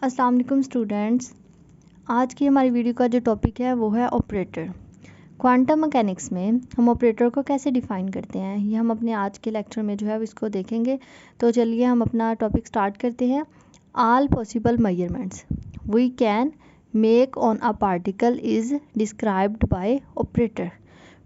अस्सलाम वालेकुम स्टूडेंट्स। आज की हमारी वीडियो का जो टॉपिक है वो है ऑपरेटर। क्वांटम मैकेनिक्स में हम ऑपरेटर को कैसे डिफ़ाइन करते हैं ये हम अपने आज के लेक्चर में जो है इसको देखेंगे। तो चलिए हम अपना टॉपिक स्टार्ट करते हैं। All possible measurements we can make on a particle is described by operator.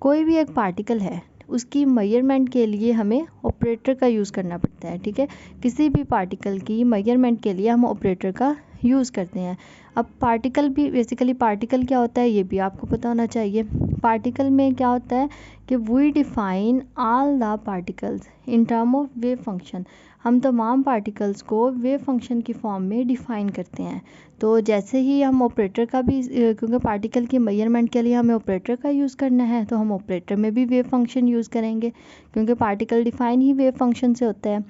कोई भी एक पार्टिकल है उसकी मेजरमेंट के लिए हमें ऑपरेटर का यूज़ करना पड़ता है। ठीक है, किसी भी पार्टिकल की मेजरमेंट के लिए हम ऑपरेटर का यूज़ करते हैं। अब पार्टिकल भी बेसिकली पार्टिकल क्या होता है ये भी आपको पता होना चाहिए। पार्टिकल में क्या होता है कि we define all the particles in term of wave function. हम तमाम पार्टिकल्स को वेव फंक्शन की फॉर्म में डिफ़ाइन करते हैं। तो जैसे ही हम ऑपरेटर का भी क्योंकि पार्टिकल की मेजरमेंट के लिए हमें ऑपरेटर का यूज़ करना है तो हम ऑपरेटर में भी वेव फंक्शन यूज़ करेंगे क्योंकि पार्टिकल डिफ़ाइन ही वेव फंक्शन से होता है।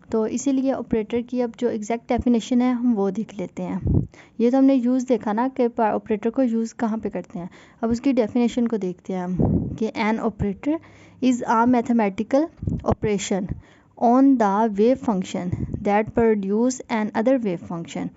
तो इसीलिए ऑपरेटर की अब जो एग्जैक्ट डेफिनेशन है हम वो देख लेते हैं। ये तो हमने यूज़ देखा ना कि ऑपरेटर को यूज़ कहाँ पे करते हैं। अब उसकी डेफिनेशन को देखते हैं हम कि an operator is a mathematical operation on the wave function that produce an other wave function.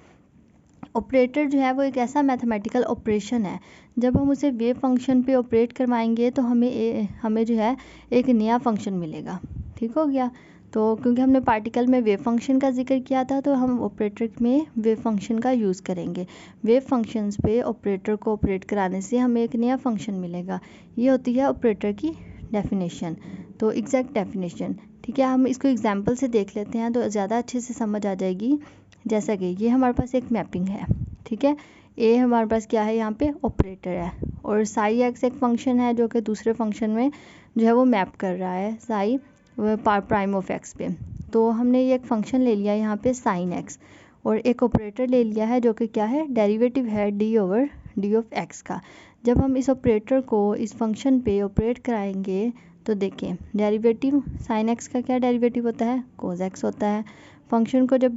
Operator जो है वो एक ऐसा मैथमेटिकल ऑपरेशन है, जब हम उसे वेव फंक्शन पे ऑपरेट करवाएंगे तो हमें जो है एक नया फंक्शन मिलेगा। ठीक हो गया। तो क्योंकि हमने पार्टिकल में वेव फंक्शन का जिक्र किया था तो हम ऑपरेटर में वेव फंक्शन का यूज़ करेंगे। वेव फंक्शंस पे ऑपरेटर को ऑपरेट कराने से हमें एक नया फंक्शन मिलेगा। ये होती है ऑपरेटर की डेफिनेशन। तो एग्जैक्ट डेफिनेशन ठीक है, हम इसको एग्जाम्पल से देख लेते हैं तो ज़्यादा अच्छे से समझ आ जाएगी। जैसा कि ये हमारे पास एक मैपिंग है। ठीक है, ए हमारे पास क्या है यहाँ पे ऑपरेटर है और साई एक्स एक फंक्शन है जो कि दूसरे फंक्शन में जो है वो मैप कर रहा है साई प्राइम ऑफ एक्स पे। तो हमने ये एक फंक्शन ले लिया यहाँ पे साइन एक्स और एक ऑपरेटर ले लिया है जो कि क्या है डेरिवेटिव है D over D of x का। जब हम इस ऑपरेटर को इस फंक्शन पे ऑपरेट कराएंगे तो देखें डेरिवेटिव साइन एक्स का क्या डेरिवेटिव होता है कोस एक्स होता है। फंक्शन को जब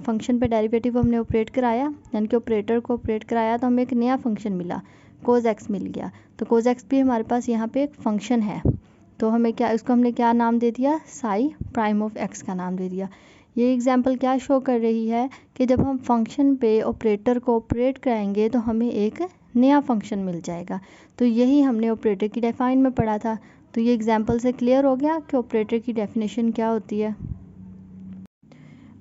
फंक्शन पे डेरिवेटिव हमने ऑपरेट कराया यानी कि ऑपरेटर को ऑपरेट कराया तो हमें एक नया फंक्शन मिला कोस एक्स मिल गया। तो कोस एक्स भी हमारे पास यहाँ पे एक फंक्शन है। तो हमें क्या इसको हमने क्या नाम दे दिया साई प्राइम ऑफ एक्स का नाम दे दिया। ये एग्जांपल क्या शो कर रही है कि जब हम फंक्शन पे ऑपरेटर को ऑपरेट कराएंगे तो हमें एक नया फंक्शन मिल जाएगा। तो यही हमने ऑपरेटर की डिफाइन में पढ़ा था। तो ये एग्जांपल से क्लियर हो गया कि ऑपरेटर की डेफिनेशन क्या होती है।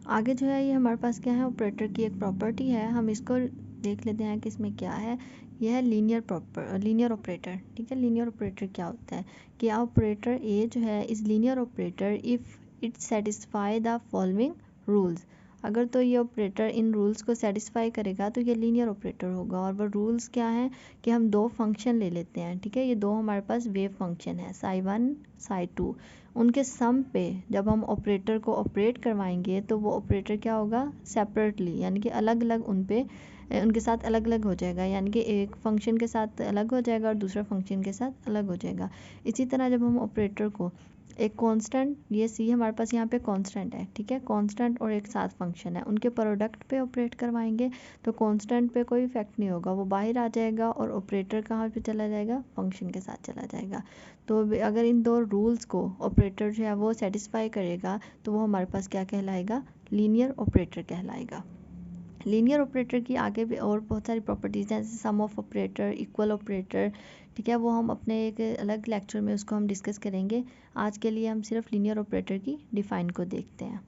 आगे जो है ये हमारे पास क्या है ऑपरेटर की एक प्रॉपर्टी है, हम इसको देख लेते हैं कि इसमें क्या है। यह है लीनियर ऑपरेटर। ठीक है, लीनियर ऑपरेटर क्या होता है कि ऑपरेटर ए जो है is linear operator if it satisfy the following rules. अगर तो ये ऑपरेटर इन रूल्स को सेटिस्फाई करेगा तो ये लीनियर ऑपरेटर होगा। और वो रूल्स क्या हैं कि हम दो फंक्शन ले लेते हैं। ठीक है, ये दो हमारे पास वेव फंक्शन है साई वन साई टू। उनके सम पे जब हम ऑपरेटर को ऑपरेट करवाएंगे तो वो ऑपरेटर क्या होगा सेपरेटली यानी कि अलग अलग उनके साथ अलग अलग हो जाएगा। यानी कि एक फंक्शन के साथ अलग हो जाएगा और दूसरा फंक्शन के साथ अलग हो जाएगा। इसी तरह जब हम ऑपरेटर को एक कांस्टेंट ये सी हमारे पास यहाँ पे कांस्टेंट है। ठीक है, कांस्टेंट और एक साथ फंक्शन है उनके प्रोडक्ट पे ऑपरेट करवाएंगे तो कांस्टेंट पे कोई इफेक्ट नहीं होगा, वो बाहर आ जाएगा और ऑपरेटर कहाँ पे चला जाएगा फंक्शन के साथ चला जाएगा। तो अगर इन दो रूल्स को ऑपरेटर जो है वो सेटिस्फाई करेगा तो वो हमारे पास क्या कहलाएगा लीनियर ऑपरेटर कहलाएगा। लीनियर ऑपरेटर की आगे भी और बहुत सारी प्रॉपर्टीज़ हैं जैसे सम ऑफ ऑपरेटर इक्वल ऑपरेटर। ठीक है, वो हम अपने एक अलग लेक्चर में उसको हम डिस्कस करेंगे। आज के लिए हम सिर्फ लीनियर ऑपरेटर की डिफ़ाइन को देखते हैं।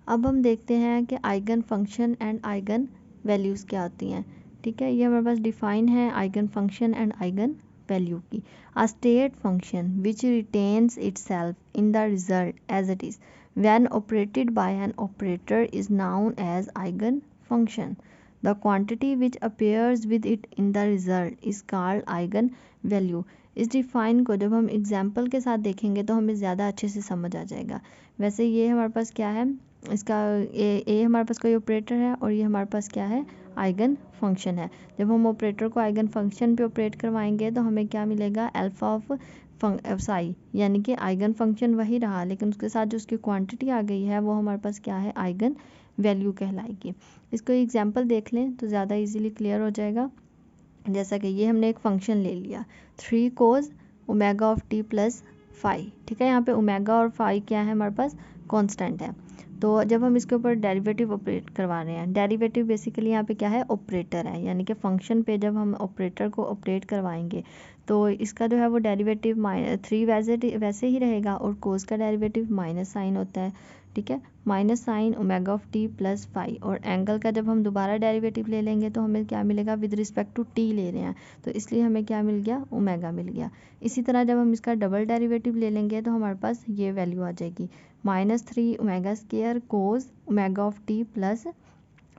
अब हम देखते हैं कि eigen function and eigen values क्या होती हैं। ठीक है, ये हमारे पास डिफ़ाइन है eigen function and eigen value की। A state function which retains itself in the result as it is when operated by an operator is known as eigen function. The quantity which appears with it in the result is called eigen value. इस define को जब हम example के साथ देखेंगे तो हमें ज़्यादा अच्छे से समझ आ जाएगा। वैसे ये हमारे पास क्या है इसका ए हमारे पास कोई ऑपरेटर है और ये हमारे पास क्या है आइगन फंक्शन है। जब हम ऑपरेटर को आइगन फंक्शन पे ऑपरेट करवाएंगे तो हमें क्या मिलेगा अल्फा ऑफ साई यानी कि आइगन फंक्शन वही रहा लेकिन उसके साथ जो उसकी क्वांटिटी आ गई है वो हमारे पास क्या है आइगन वैल्यू कहलाएगी। इसको एग्जांपल देख लें तो ज़्यादा इजीली क्लियर हो जाएगा। जैसा कि ये हमने एक फंक्शन ले लिया 3 cos omega of t plus phi. ठीक है, यहाँ पे ओमेगा और फाई क्या है हमारे पास कांस्टेंट है। तो जब हम इसके ऊपर डेरिवेटिव ऑपरेट करवा रहे हैं, डेरिवेटिव बेसिकली यहाँ पे क्या है, ऑपरेटर है, यानी कि फंक्शन पे जब हम ऑपरेटर को ऑपरेट करवाएंगे तो इसका जो है वो डेरिवेटिव -3 वैसे ही रहेगा, और कोस का डेरिवेटिव माइनस साइन होता है, ठीक है, minus sine omega of t plus phi. और एंगल का जब हम दोबारा डेरिवेटिव ले लेंगे तो हमें क्या मिलेगा, विद रिस्पेक्ट टू टी ले रहे हैं तो इसलिए हमें क्या मिल गया, ओमेगा मिल गया। इसी तरह जब हम इसका डबल डेरिवेटिव ले लेंगे तो हमारे पास ये वैल्यू आ जाएगी, -3 omega square cos omega of t plus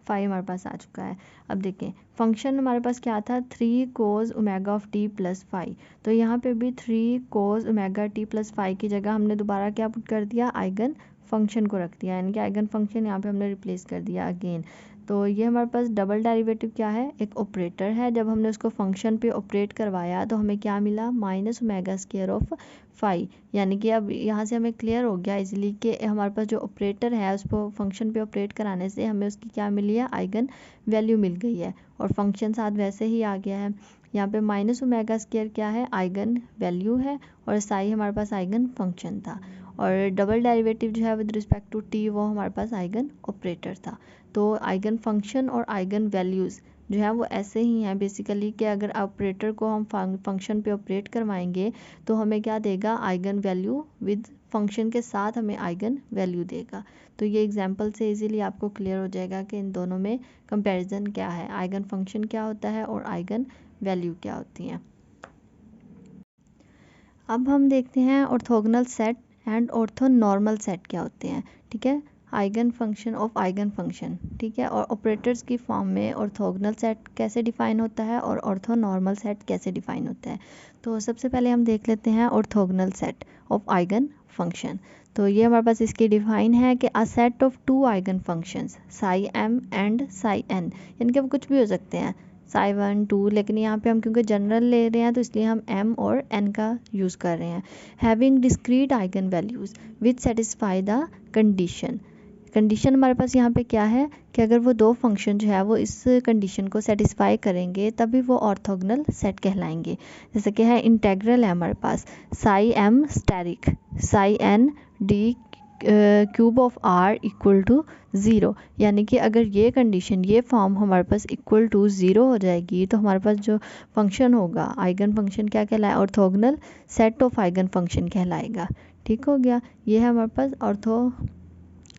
five हमारे पास आ चुका है। अब देखें फंक्शन हमारे पास क्या था, 3 cos omega of t plus five, तो यहाँ पे भी 3 cos omega T plus five की जगह हमने दोबारा क्या पुट कर दिया, आइगन फंक्शन को रख दिया, यानी कि आइगन फंक्शन यहाँ पे हमने रिप्लेस कर दिया अगेन। तो ये हमारे पास डबल डेरिवेटिव क्या है, एक ऑपरेटर है, जब हमने उसको फंक्शन पे ऑपरेट करवाया तो हमें क्या मिला, minus omega square of five. यानी कि अब यहाँ से हमें क्लियर हो गया इजीली कि हमारे पास जो ऑपरेटर है उसको फंक्शन पे ऑपरेट कराने से हमें उसकी क्या मिली है, आइगन वैल्यू मिल गई है, और फंक्शन साथ वैसे ही आ गया है। यहाँ पे माइनस ओमेगा स्क्वायर क्या है, आइगन वैल्यू है, और साई हमारे पास आइगन फंक्शन था, और डबल डेरिवेटिव जो है विद रिस्पेक्ट टू टी वो हमारे पास आइगन ऑपरेटर था। तो आइगन फंक्शन और आइगन वैल्यूज़ जो है वो ऐसे ही हैं बेसिकली, कि अगर ऑपरेटर को हम फंक्शन पे ऑपरेट करवाएंगे तो हमें क्या देगा, आइगन वैल्यू विद फंक्शन के साथ हमें आइगन वैल्यू देगा। तो ये एग्जांपल से इजीली आपको क्लियर हो जाएगा कि इन दोनों में कंपैरिजन क्या है, आइगन फंक्शन क्या होता है और आइगन वैल्यू क्या होती हैं। अब हम देखते हैं orthogonal set and orthonormal set क्या होते हैं, ठीक है, eigen function of eigen function, ठीक है, और ऑपरेटर्स की फॉर्म में ऑर्थोगोनल सेट कैसे डिफाइन होता है और ऑर्थोनॉर्मल सेट कैसे डिफाइन होता है। तो सबसे पहले हम देख लेते हैं orthogonal set of eigen function. तो ये हमारे पास इसकी डिफाइन है कि a set of 2 eigen functions psi m and psi n, यानी कि वो कुछ भी हो सकते हैं, साई 1 2, लेकिन यहाँ पे हम क्योंकि जनरल ले रहे हैं तो इसलिए हम m और n का यूज़ कर रहे हैं। Having discrete eigen values which satisfy the condition. Condition हमारे पास यहाँ पे क्या है कि अगर वो दो फंक्शन जो है वो इस कंडीशन को सेटिस्फाई करेंगे तभी वो ऑर्थोगोनल सेट कहलाएंगे। जैसे कि है इंटेग्रल है हमारे पास psi m asterisk psi n d cube of r equal to 0, यानी कि अगर ये कंडीशन ये फॉर्म हमारे पास इक्वल टू 0 हो जाएगी तो हमारे पास जो फंक्शन होगा आइगन फंक्शन क्या कहलाए, orthogonal set of eigen function कहलाएगा। ठीक हो गया, ये है हमारे पास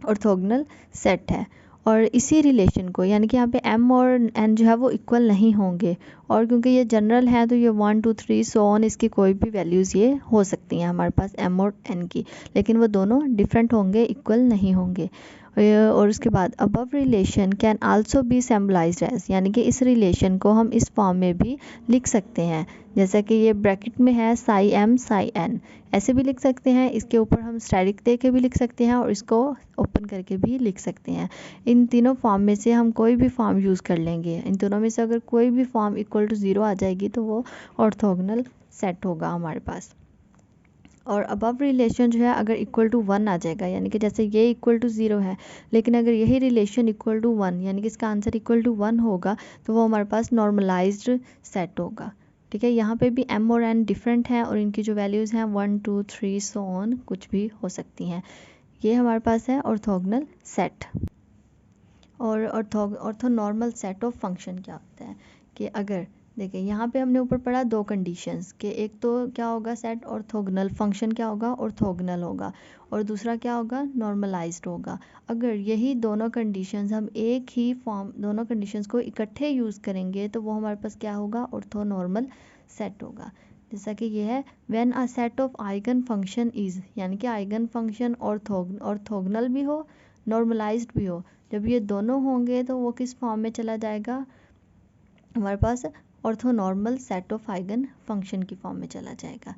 ऑर्थोगोनल सेट है। और इसी रिलेशन को यानी कि यहाँ पे m और n जो है वो इक्वल नहीं होंगे, और क्योंकि ये जनरल है तो ये 1 2 3 सो ऑन इसकी कोई भी वैल्यूज़ ये हो सकती हैं हमारे पास m और n की, लेकिन वो दोनों डिफरेंट होंगे, इक्वल नहीं होंगे। और उसके बाद above relation can also be symbolized as, यानी कि इस रिलेशन को हम इस फॉर्म में भी लिख सकते हैं, जैसा कि ये ब्रैकेट में है साई एम साई एन, ऐसे भी लिख सकते हैं, इसके ऊपर हम स्टैटिक दे के भी लिख सकते हैं और इसको ओपन करके भी लिख सकते हैं। इन तीनों फॉर्म में से हम कोई भी फॉर्म यूज़ कर लेंगे, इन दोनों में से अगर कोई भी फॉर्म इक्वल टू 0 आ जाएगी तो वो ऑर्थोगोनल सेट होगा हमारे पास। और अबव रिलेशन जो है अगर इक्वल टू 1 आ जाएगा, यानी कि जैसे ये इक्वल टू 0 है लेकिन अगर यही रिलेशन इक्वल टू 1 यानी कि इसका आंसर इक्वल टू 1 होगा तो वो हमारे पास नॉर्मलाइज्ड सेट होगा। ठीक है, यहाँ पे भी m और n डिफरेंट हैं और इनकी जो वैल्यूज़ हैं 1 2 3 सो ऑन कुछ भी हो सकती हैं। ये हमारे पास है ऑर्थोगोनल सेट। और ऑर्थोनॉर्मल सेट ऑफ फंक्शन क्या होता है कि अगर देखिए यहाँ पे हमने ऊपर पढ़ा दो कंडीशंस कि एक तो क्या होगा सेट ऑर्थोगोनल, फंक्शन क्या होगा ऑर्थोगोनल होगा, और दूसरा क्या होगा नॉर्मलाइज्ड होगा। अगर यही दोनों कंडीशंस हम एक ही फॉर्म दोनों कंडीशंस को इकट्ठे यूज़ करेंगे तो वो हमारे पास क्या होगा ऑर्थोनॉर्मल सेट होगा। जैसा कि ये है when a set of eigen function is, यानी कि आइगन फंक्शन ऑर्थोगोनल भी हो नॉर्मलाइज्ड भी हो, जब ये दोनों होंगे तो वो किस फॉर्म में चला जाएगा, हमारे पास orthonormal set of eigen function की फॉर्म में चला जाएगा।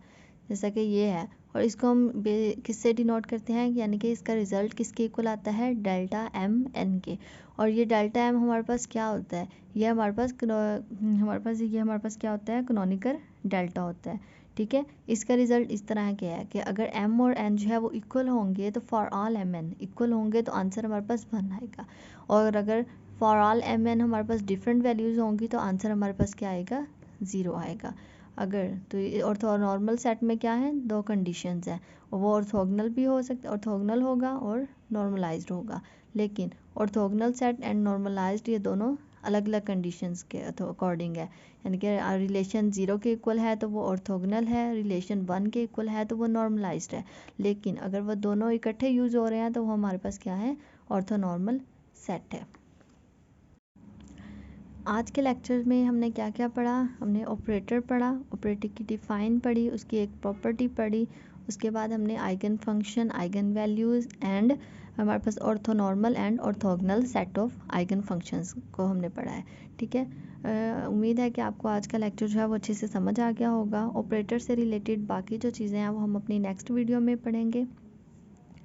जैसा कि ये है, और इसको हम किससे डिनोट करते हैं, यानी कि इसका रिजल्ट किसके इक्वल आता है डेल्टा एम एन के। और ये डेल्टा एम हमारे पास क्या होता है, ये हमारे पास क्या होता है कैनोनिकल डेल्टा होता है। ठीक है, इसका रिजल्ट इस तरह के है कि अगर m और n जो है वो इक्वल होंगे तो for all m n equal होंगे तो आंसर हमारे पास 1 आएगा, और अगर फॉर ऑल एम एन हमारे पास डिफरेंट वैल्यूज़ होंगी तो आंसर हमारे पास क्या आएगा 0 आएगा। अगर तो ऑर्थोनॉर्मल सेट में क्या है, 2 कंडीशंस हैं और वो ऑर्थोगोनल भी हो सकता, ऑर्थोगोनल होगा और नॉर्मलाइज्ड होगा। लेकिन ऑर्थोगोनल सेट एंड नॉर्मलाइज्ड ये दोनों अलग अलग कंडीशंस के अकॉर्डिंग है। यानी कि रिलेशन 0 के इक्वल है तो वो ऑर्थोगोनल है, रिलेशन 1 के इक्वल है तो वो नॉर्मलाइज्ड है। लेकिन अगर वो दोनों इकट्ठे यूज़ हो रहे हैं तो वो हमारे पास क्या है, ऑर्थोनॉर्मल सेट है। आज के लेक्चर में हमने क्या क्या पढ़ा, हमने ऑपरेटर पढ़ा, ऑपरेटर की डिफाइन पढ़ी, उसकी एक प्रॉपर्टी पढ़ी, उसके बाद हमने eigen function, eigen values and हमारे पास orthonormal and orthogonal set of eigen functions को हमने पढ़ा है। ठीक है, उम्मीद है कि आपको आज का लेक्चर जो है वो अच्छे से समझ आ गया होगा। ऑपरेटर से रिलेटेड बाकी जो चीज़ें हैं वो हम अपनी नेक्स्ट वीडियो में पढ़ेंगे।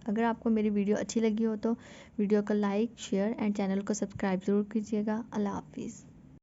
अगर आपको मेरी वीडियो अच्छी लगी हो तो वीडियो को लाइक, शेयर एंड चैनल को सब्सक्राइब ज़रूर कीजिएगा। अल्लाह हाफिज़।